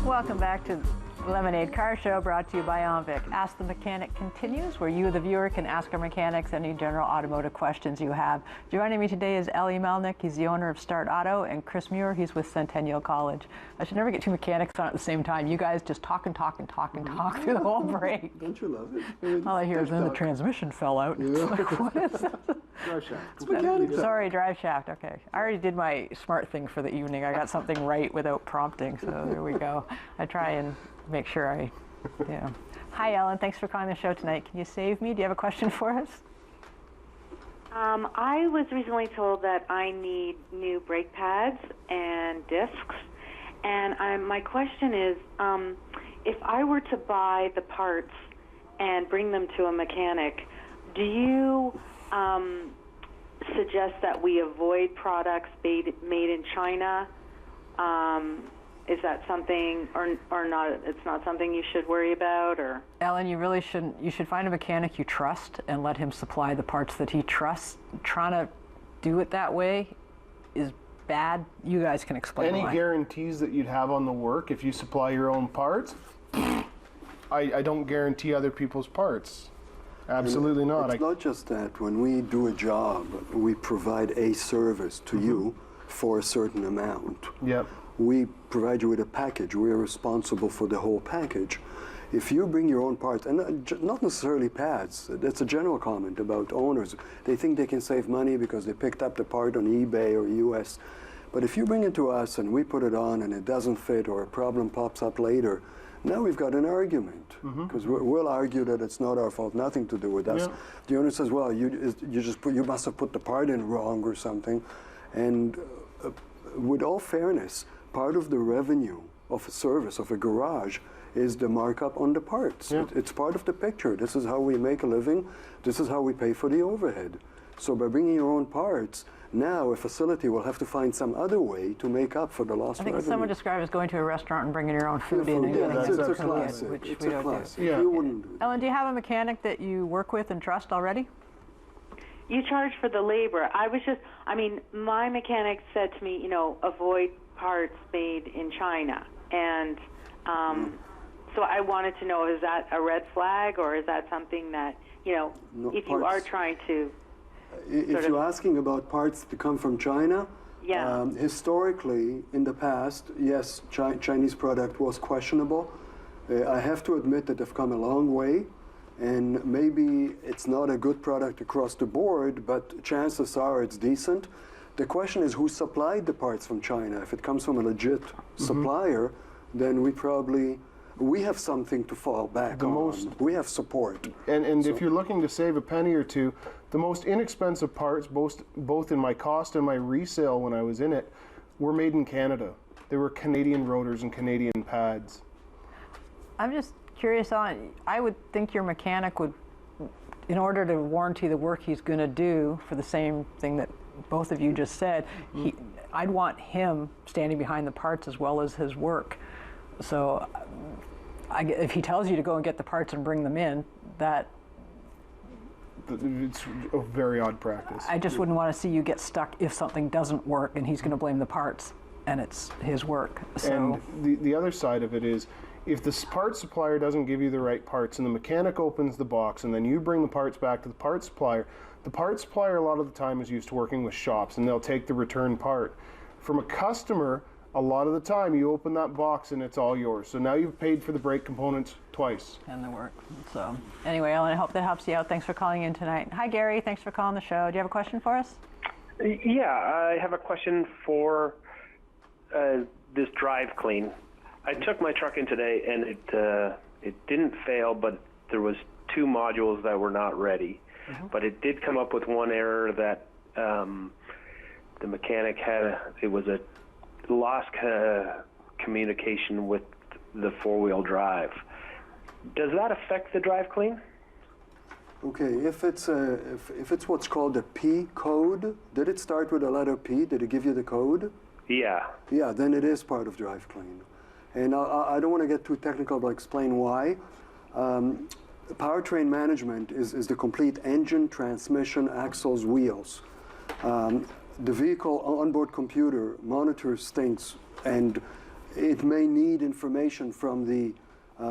Welcome back to Lemonade Car Show, brought to you by OMVIC. Ask the Mechanic continues, where you, the viewer, can ask our mechanics any general automotive questions you have. Joining me today is Ellie Melnick. He's the owner of Start Auto, and Chris Muir. He's with Centennial College. I should never get two mechanics on at the same time. You guys just talk and talk and talk and talk through the whole break. Don't you love it? All I hear is then the transmission fell out. Yeah. It's like, what is that? Drive shaft. It's mechanics. Sorry, drive shaft. Okay. I already did my smart thing for the evening. I got something right without prompting, so there we go. I try and make sure I... Yeah. Hi, Ellen. Thanks for calling the show tonight. Can you save me? Do you have a question for us? I was recently told that I need new brake pads and discs, and my question is, if I were to buy the parts and bring them to a mechanic, do you suggest that we avoid products made in China? Is that something, or not? It's not something you should worry about, or? Ellen, you really shouldn't. You should find a mechanic you trust and let him supply the parts that he trusts. Trying to do it that way is bad. You guys can explain Any why. guarantees that you'd have on the work if you supply your own parts? I don't guarantee other people's parts. Absolutely not. It's not just that. When we do a job, we provide a service to you for a certain amount. Yep. We provide you with a package. We are responsible for the whole package. If you bring your own parts, and not necessarily pads, that's a general comment about owners. They think they can save money because they picked up the part on eBay or US. But if you bring it to us and we put it on and it doesn't fit or a problem pops up later, now we've got an argument, because we'll argue that it's not our fault, nothing to do with us. Yeah. The owner says, well, you must have put the part in wrong or something. And with all fairness, part of the revenue of a service, of a garage, is the markup on the parts. Yeah. It's part of the picture. This is how we make a living. This is how we pay for the overhead. So by bringing your own parts, now a facility will have to find some other way to make up for the lost revenue. I think someone described as going to a restaurant and bringing your own food in. And It's a getting classic. which It's we a don't classic. do. Yeah. You wouldn't do that. Ellen, do you have a mechanic that you work with and trust already? You charge for the labor. My mechanic said to me, avoid parts made in China. And so I wanted to know, is that a red flag, or is that something that, No, if you are trying to... If you're asking about parts that come from China, Yeah. Historically, in the past, yes, Chinese product was questionable. I have to admit that they've come a long way, and maybe it's not a good product across the board, but chances are it's decent. The question is who supplied the parts from China. If it comes from a legit supplier, then we have something to fall back on. We have support. And if you're looking to save a penny or two, the most inexpensive parts, both in my cost and my resale when I was in it, were made in Canada. They were Canadian rotors and Canadian pads. I'm just curious I would think your mechanic would, in order to warranty the work he's going to do for the same thing that both of you just said, I'd want him standing behind the parts as well as his work. So if he tells you to go and get the parts and bring them in, It's a very odd practice. I just wouldn't want to see you get stuck if something doesn't work and he's going to blame the parts and it's his work. So. And the other side of it is, if the parts supplier doesn't give you the right parts and the mechanic opens the box and then you bring the parts back to the parts supplier a lot of the time is used to working with shops and they'll take the return part. From a customer, a lot of the time you open that box and it's all yours. So now you've paid for the brake components twice. And the work. So anyway, Ellen, I hope that helps you out. Thanks for calling in tonight. Hi, Gary. Thanks for calling the show. Do you have a question for us? Yeah, I have a question for this drive clean. I took my truck in today and it didn't fail, but there was two modules that were not ready. But it did come up with one error that the mechanic had. It was a lost communication with the four-wheel drive. Does that affect the drive clean? Okay, if it's what's called a P code, did it start with a letter P? Did it give you the code? Yeah. Yeah, then it is part of drive clean. And I don't want to get too technical, but explain why. Powertrain management is the complete engine, transmission, axles, wheels. The vehicle onboard computer monitors things and it may need information from the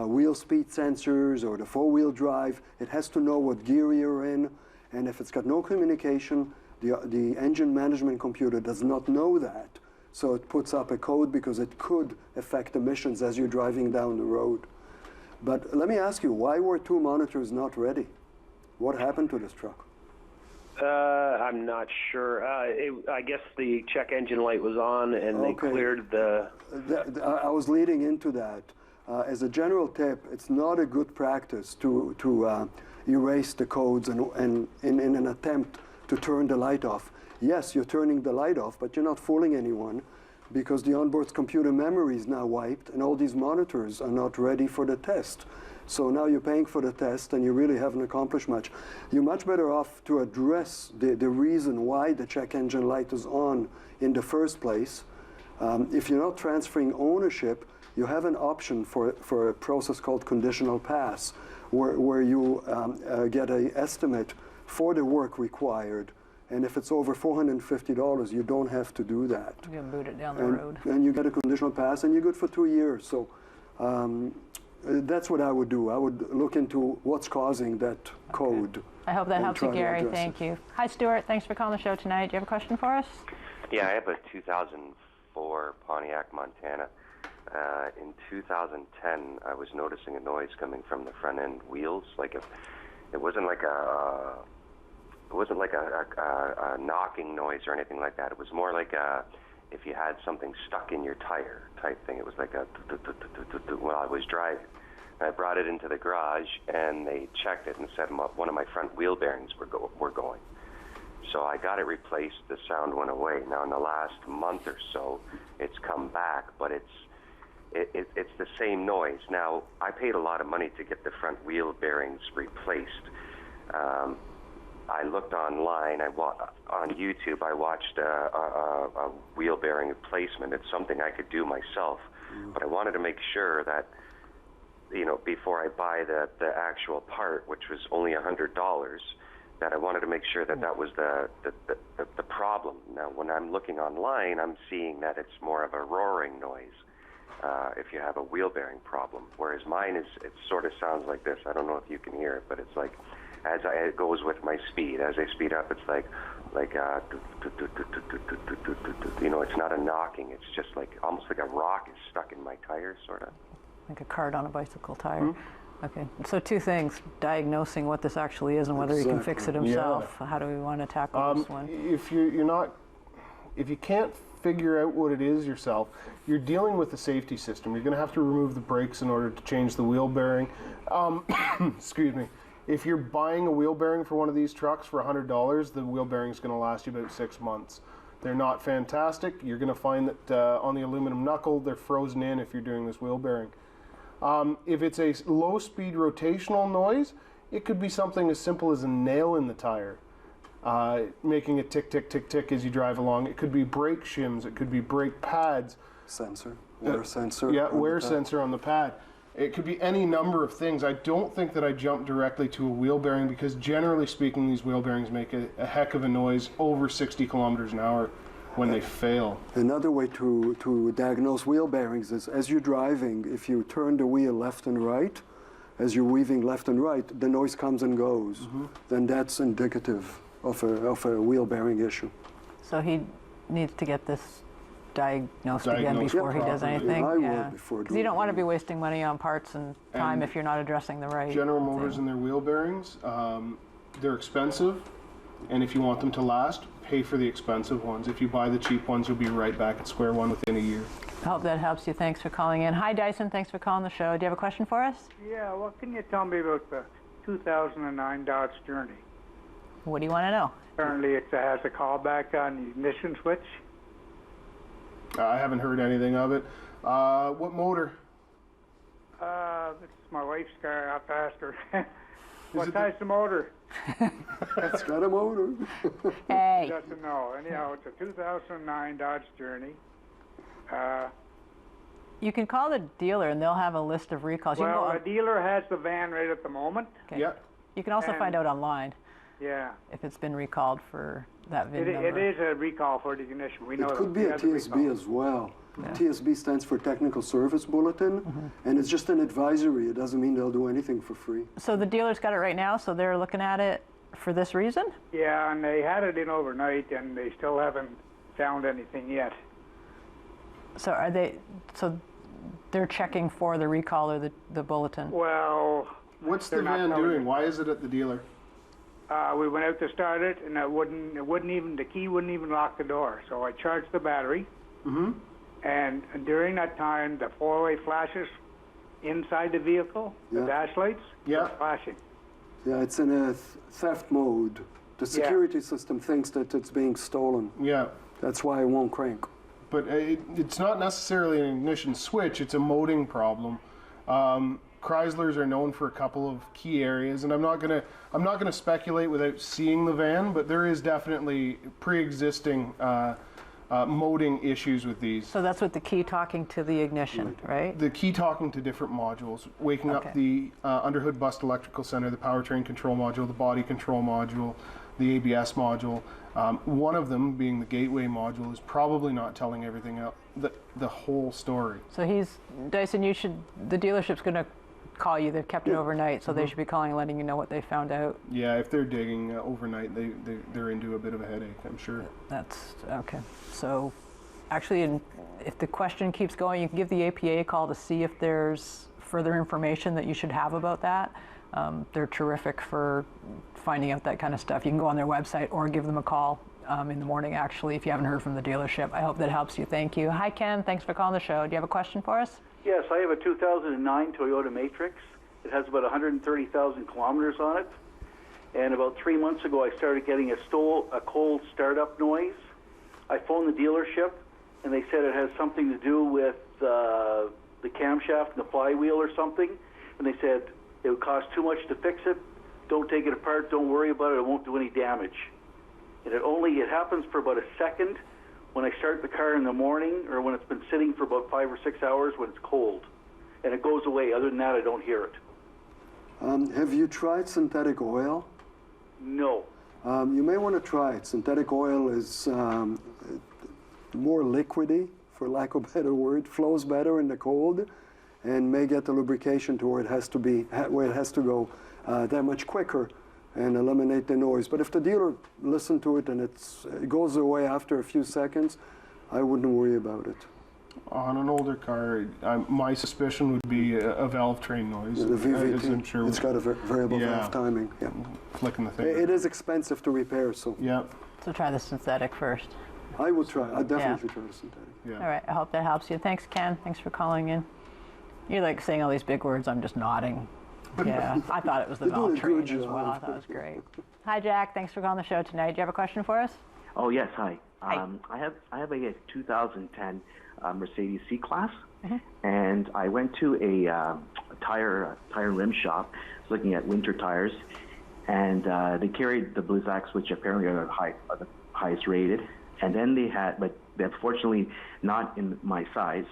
wheel speed sensors or the four-wheel drive. It has to know what gear you're in, and if it's got no communication, the engine management computer does not know that, so it puts up a code because it could affect emissions as you're driving down the road. But let me ask you, why were 2 monitors not ready? What happened to this truck? I'm not sure. I guess the check engine light was on, and they cleared the... I was leading into that. As a general tip, it's not a good practice to erase the codes and in an attempt to turn the light off. Yes, you're turning the light off, but you're not fooling anyone because the onboard's computer memory is now wiped and all these monitors are not ready for the test. So now you're paying for the test and you really haven't accomplished much. You're much better off to address the reason why the check engine light is on in the first place. If you're not transferring ownership, you have an option for a process called conditional pass, where you get an estimate for the work required. And if it's over $450, you don't have to do that. You can boot it down the road. And you get a conditional pass, and you're good for 2 years. So that's what I would do. I would look into what's causing that code. I hope that helps you, Gary. Thank you. Hi, Stuart. Thanks for calling the show tonight. Do you have a question for us? Yeah, I have a 2004 Pontiac Montana. In 2010, I was noticing a noise coming from the front end wheels. Like it wasn't like a knocking noise or anything like that. It was more like if you had something stuck in your tire type thing. It was like a while I was driving. I brought it into the garage and they checked it and said one of my front wheel bearings were going. So I got it replaced. The sound went away. Now in the last month or so, it's come back, but it's the same noise. Now, I paid a lot of money to get the front wheel bearings replaced. I looked online, on YouTube, I watched a wheel bearing replacement. It's something I could do myself, but I wanted to make sure that, before I buy the actual part, which was only $100, that I wanted to make sure that was the problem. Now, when I'm looking online, I'm seeing that it's more of a roaring noise. If you have a wheel bearing problem, whereas mine it sort of sounds like this. I don't know if you can hear it, but it's like it goes with my speed. As I speed up, it's like it's not a knocking. It's just like almost like a rock is stuck in my tire, sort of. Like a card on a bicycle tire. Okay, so 2 things: diagnosing what this actually is and whether he can fix it himself. Yeah. How do we want to tackle this one? If you can't figure out what it is yourself, you're dealing with the safety system. You're going to have to remove the brakes in order to change the wheel bearing. Excuse me. If you're buying a wheel bearing for one of these trucks for $100, the wheel bearing is going to last you about 6 months. They're not fantastic. You're going to find that on the aluminum knuckle, they're frozen in if you're doing this wheel bearing. If it's a low-speed rotational noise, it could be something as simple as a nail in the tire. Making it tick, tick, tick, tick as you drive along. It could be brake shims. It could be brake pads. Wear sensor. Yeah, wear sensor on the pad. It could be any number of things. I don't think that I jump directly to a wheel bearing because generally speaking, these wheel bearings make a heck of a noise over 60 kilometers an hour when they fail. Another way to diagnose wheel bearings is as you're driving, if you turn the wheel left and right, as you're weaving left and right, the noise comes and goes. Then that's indicative of a wheel bearing issue. So he needs to get this diagnosed again before he does anything? I would before because you don't want to be wasting money on parts and time if you're not addressing the right General Motors and their wheel bearings, they're expensive, and if you want them to last, pay for the expensive ones. If you buy the cheap ones, you'll be right back at square one within a year. I hope that helps you. Thanks for calling in. Hi, Dyson. Thanks for calling the show. Do you have a question for us? Yeah, what can you tell me about the 2009 Dodge Journey? What do you want to know? Apparently it has a callback on the ignition switch. I haven't heard anything of it. What motor? This is my wife's car. I'll have to ask her. What type's the motor? It's got a motor. Hey. Doesn't know. Anyhow, it's a 2009 Dodge Journey. You can call the dealer and they'll have a list of recalls. Well, the dealer has the van right at the moment. Okay. Yeah. You can also find out online. Yeah. If it's been recalled for that VIN number. It is a recall for the ignition. We know it could be a TSB as well. TSB stands for Technical Service Bulletin, and it's just an advisory. It doesn't mean they'll do anything for free. So the dealer's got it right now, so they're looking at it for this reason? Yeah, and they had it in overnight, and they still haven't found anything yet. So they're checking for the recall or the bulletin? Well, What's the they're not van telling doing? me. Why is it at the dealer? We went out to start it, and the key wouldn't even lock the door. So I charged the battery, and during that time, the four-way flashes inside the vehicle, the dash lights, were flashing. Yeah, it's in a theft mode. The security system thinks that it's being stolen. Yeah. That's why it won't crank. But it's not necessarily an ignition switch, it's a moding problem. Chryslers are known for a couple of key areas, and I'm not gonna speculate without seeing the van, but there is definitely pre-existing moding issues with these. So that's with the key talking to the ignition, right? The key talking to different modules, waking up the underhood bus electrical center, the powertrain control module, the body control module, the ABS module. One of them, being the gateway module, is probably not telling everything out, the whole story. So Dyson, the dealership's going to call you. They've kept it overnight, so they should be calling and letting you know what they found out. Yeah, if they're digging overnight, they're into a bit of a headache, I'm sure. That's okay. So actually, if the question keeps going, you can give the APA a call to see if there's further information that you should have about that. They're terrific for finding out that kind of stuff. You can go on their website or give them a call in the morning, actually, if you haven't heard from the dealership. I hope that helps you. Thank you. Hi, Ken. Thanks for calling the show. Do you have a question for us? Yes, I have a 2009 Toyota Matrix. It has about 130,000 kilometers on it. And about 3 months ago, I started getting a cold startup noise. I phoned the dealership, and they said it has something to do with the camshaft and the flywheel or something. And they said it would cost too much to fix it. Don't take it apart. Don't worry about it. It won't do any damage. And it happens for about a second when I start the car in the morning, or when it's been sitting for about 5 or 6 hours when it's cold. And it goes away. Other than that, I don't hear it. Have you tried synthetic oil? No. You may want to try it. Synthetic oil is more liquidy, for lack of a better word, flows better in the cold, and may get the lubrication to where it has to go that much quicker, and eliminate the noise. But if the dealer listened to it and it goes away after a few seconds, I wouldn't worry about it. On an older car, my suspicion would be a valve train noise. The VVT, sure it's got a variable valve timing. Yeah. Flicking the thing. It is expensive to repair, so. Yeah. So try the synthetic first. I would try. I'd definitely try the synthetic. Yeah. All right. I hope that helps you. Thanks, Ken. Thanks for calling in. You're like saying all these big words. I'm just nodding. Yeah, I thought it was the valve train as well. I thought it was great. Hi, Jack. Thanks for calling the show tonight. Do you have a question for us? Oh, yes. Hi. Hi. I have a 2010 Mercedes C-Class, and I went to a tire and rim shop looking at winter tires, and they carried the Blizzaks, which apparently are the highest rated, and then they had, but unfortunately not in my size.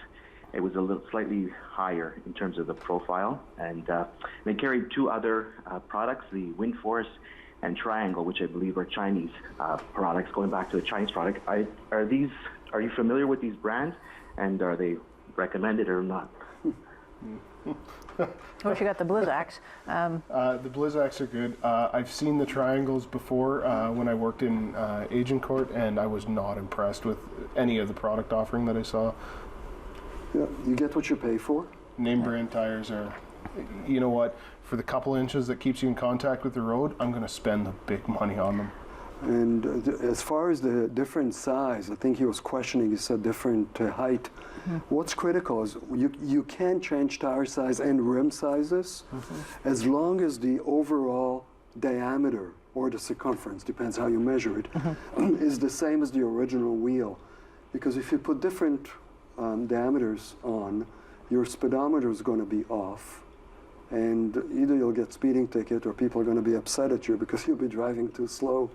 It was a little slightly higher in terms of the profile, and they carried two other products, the Windforce and Triangle, which I believe are Chinese products. Going back to the Chinese product, are you familiar with these brands, and are they recommended or not? Well, you got the Blizzaks. The Blizzaks are good. I've seen the Triangles before when I worked in Agincourt, and I was not impressed with any of the product offering that I saw. Yeah, you get what you pay for. Name brand tires are, you know what, for the couple inches that keeps you in contact with the road, I'm going to spend the big money on them. And as far as the different size, I think he was questioning, he said different height. What's critical is you can change tire size and rim sizes as long as the overall diameter or the circumference, depends how you measure it, is the same as the original wheel. Because if you put different diameters on, your speedometer is going to be off, and either you'll get speeding ticket or people are going to be upset at you because you'll be driving too slow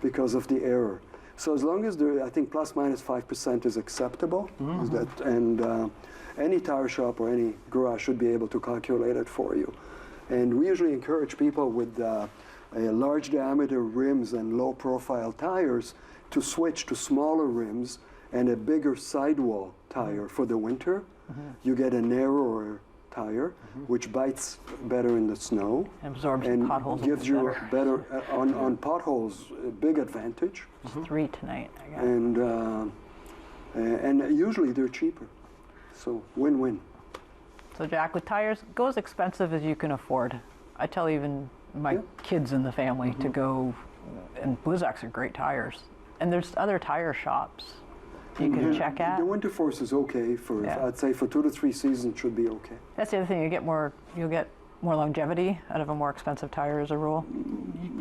because of the error. So as long as I think plus minus 5% is acceptable, and any tire shop or any garage should be able to calculate it for you. And we usually encourage people with large diameter rims and low profile tires to switch to smaller rims and a bigger sidewall tire for the winter, you get a narrower tire, which bites better in the snow Absorbs and potholes a gives little you a better on potholes a big advantage. 3 tonight, I guess. And usually they're cheaper, so win-win. So Jack, with tires, go as expensive as you can afford. I tell even my kids in the family to go, and Blizzaks are great tires. And there's other tire shops you can check at. The Winter Force is okay for, I'd say for 2 to 3 seasons should be okay. That's the other thing, you'll get more longevity out of a more expensive tire as a rule.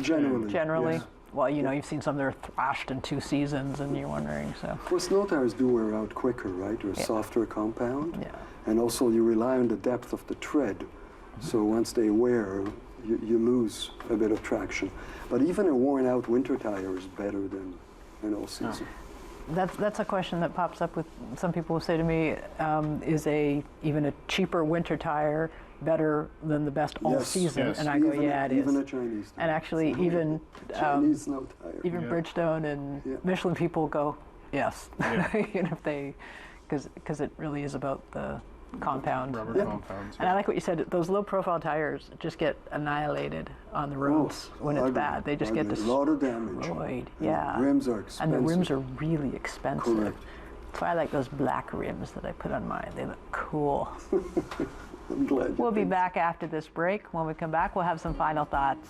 Generally. Yes. Well, you know, you've seen some that are thrashed in 2 seasons and you're wondering, so. Well, snow tires do wear out quicker, right? They're a softer compound. Yeah. And also you rely on the depth of the tread. So once they wear, you lose a bit of traction. But even a worn out winter tire is better than an all season. That's a question that pops up with some people who say to me, is even a cheaper winter tire better than the best all season? Yes. And I go, yeah, it is. Even a Chinese tire. And actually, even Chinese snow tire. even Bridgestone and Michelin people go, yes, you know, if they, because it really is about the compound. Rubber compounds. And I like what you said. Those low-profile tires just get annihilated on the roads when it's bad. They just get a lot of damage. destroyed. And Yeah. rims are expensive. And the rims are really expensive. Correct. That's why I like those black rims that I put on mine. They look cool. I'm glad. We'll be back after this break. When we come back, we'll have some final thoughts.